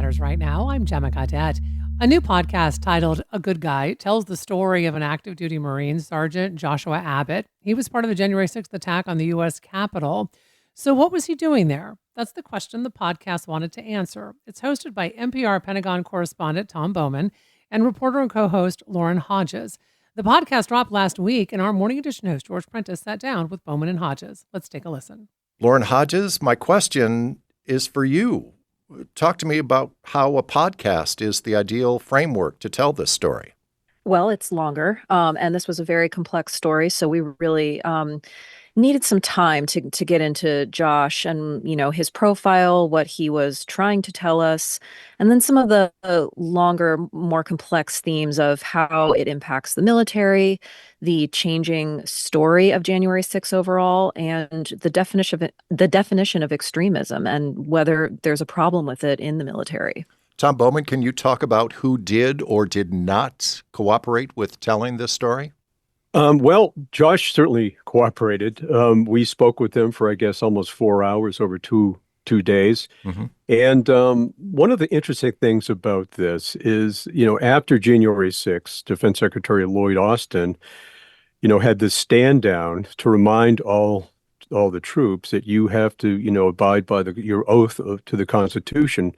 matters right now. I'm Gemma Gadet. A new podcast titled A Good Guy tells the story of an active duty Marine, Sergeant Joshua Abbott. He was part of the January 6th attack on the U.S. Capitol. So what was he doing there? That's the question the podcast wanted to answer. It's hosted by NPR Pentagon correspondent Tom Bowman and reporter and co-host Lauren Hodges. The podcast dropped last week, and our Morning Edition host, George Prentice, sat down with Bowman and Hodges. Let's take a listen. Lauren Hodges, my question is for you. Talk to me about how a podcast is the ideal framework to tell this story. Well, it's longer, and this was a very complex story, so we really needed some time to get into Josh and, his profile, what he was trying to tell us, and then some of the longer, more complex themes of how it impacts the military, the changing story of January 6th overall, and the definition of extremism and whether there's a problem with it in the military. Tom Bowman, can you talk about who did or did not cooperate with telling this story? Well, Josh certainly cooperated. We spoke with him for, I guess, almost 4 hours over two days. Mm-hmm. And one of the interesting things about this is, after January 6th, Defense Secretary Lloyd Austin, had this stand down to remind all the troops that you have to, abide by your oath to the Constitution,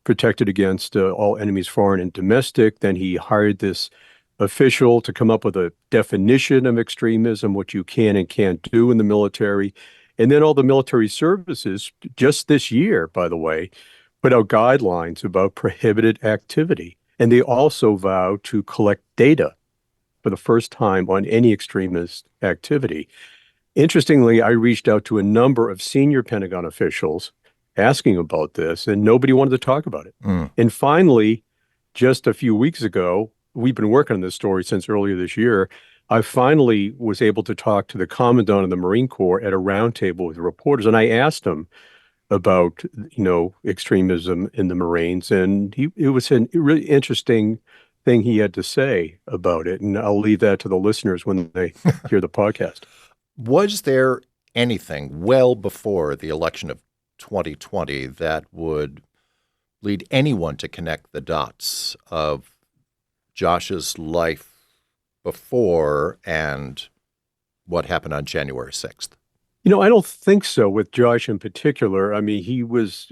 protected against all enemies, foreign and domestic. Then he hired this official to come up with a definition of extremism, what you can and can't do in the military. And then all the military services, just this year, by the way, put out guidelines about prohibited activity. And they also vowed to collect data for the first time on any extremist activity. Interestingly, I reached out to a number of senior Pentagon officials asking about this, and nobody wanted to talk about it. And finally, just a few weeks ago, we've been working on this story since earlier this year. I finally was able to talk to the Commandant of the Marine Corps at a roundtable with reporters, and I asked him about, extremism in the Marines, and it was a really interesting thing he had to say about it, and I'll leave that to the listeners when they hear the podcast. Was there anything well before the election of 2020 that would lead anyone to connect the dots of Josh's life before and what happened on January 6th? I don't think so with Josh in particular. I mean, he was,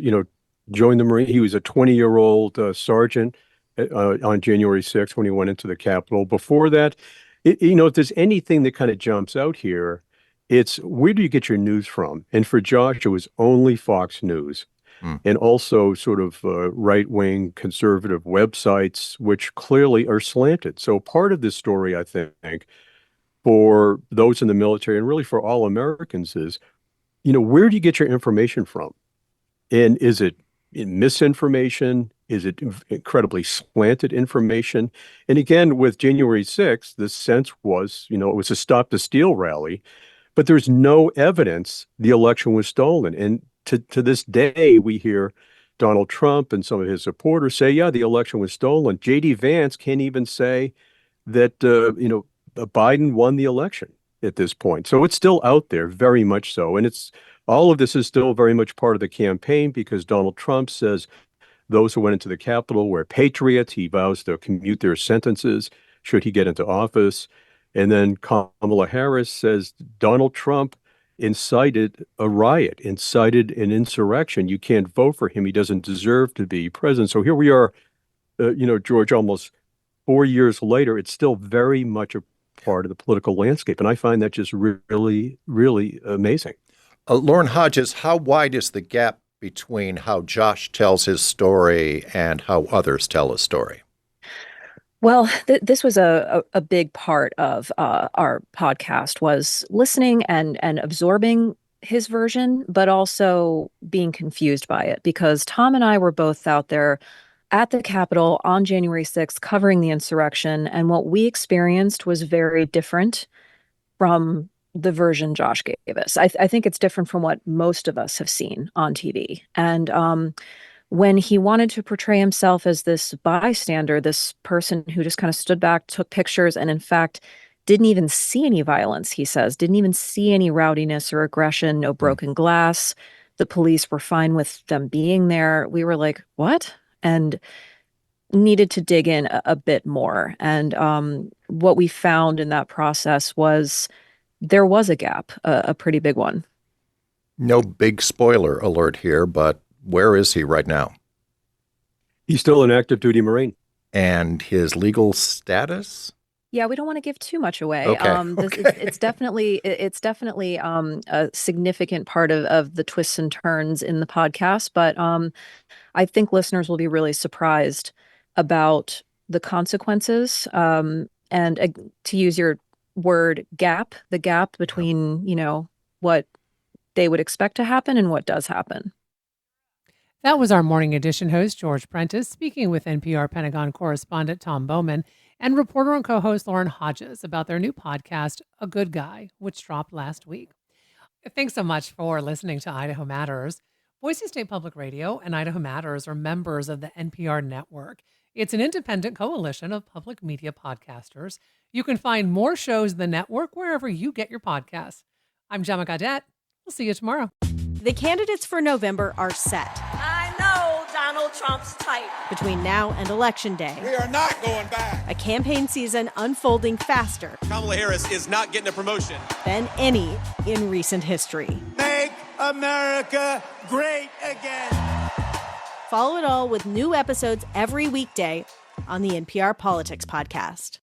joined the Marine. He was a 20-year-old sergeant on January 6th when he went into the Capitol. Before that, if there's anything that kind of jumps out here, it's where do you get your news from? And for Josh, it was only Fox News. And also sort of right-wing conservative websites, which clearly are slanted. So part of this story, I think, for those in the military and really for all Americans is, where do you get your information from? And is it misinformation? Is it incredibly slanted information? And again, with January 6th, the sense was, it was a Stop the Steal rally, but there's no evidence the election was stolen. And to this day, we hear Donald Trump and some of his supporters say, yeah, the election was stolen. J.D. Vance can't even say that, Biden won the election at this point. So it's still out there, very much so. And all of this is still very much part of the campaign because Donald Trump says those who went into the Capitol were patriots. He vows to commute their sentences should he get into office. And then Kamala Harris says Donald Trump incited a riot, incited an insurrection. You can't vote for him. He doesn't deserve to be president. So here we are, George, almost 4 years later, it's still very much a part of the political landscape. And I find that just really, really amazing. Lauren Hodges, how wide is the gap between how Josh tells his story and how others tell a story? Well, this was a big part of our podcast, was listening and absorbing his version, but also being confused by it, because Tom and I were both out there at the Capitol on January 6th covering the insurrection, and what we experienced was very different from the version Josh gave us. I think it's different from what most of us have seen on TV. And when he wanted to portray himself as this bystander, this person who just kind of stood back, took pictures, and in fact didn't even see any violence, he says, didn't even see any rowdiness or aggression, no broken glass. The police were fine with them being there. We were like, what? and needed to dig in a bit more. And what we found in that process was there was a gap, a pretty big one. No big spoiler alert here, but where is he right now? He's still an active duty Marine. And his legal status? Yeah, we don't want to give too much away. Okay. It's definitely a significant part of the twists and turns in the podcast. But I think listeners will be really surprised about the consequences. And to use your word, the gap between, what they would expect to happen and what does happen. That was our morning edition host, George Prentice, speaking with NPR Pentagon correspondent Tom Bowman and reporter and co-host Lauren Hodges about their new podcast, A Good Guy, which dropped last week. Thanks so much for listening to Idaho Matters. Boise State Public Radio and Idaho Matters are members of the NPR network. It's an independent coalition of public media podcasters. You can find more shows in the network wherever you get your podcasts. I'm Gemma Gaudette. We'll see you tomorrow. The candidates for November are set. I know Donald Trump's type. Between now and Election Day, we are not going back. A campaign season unfolding faster. Kamala Harris is not getting a promotion Than any in recent history. Make America great again. Follow it all with new episodes every weekday on the NPR Politics Podcast.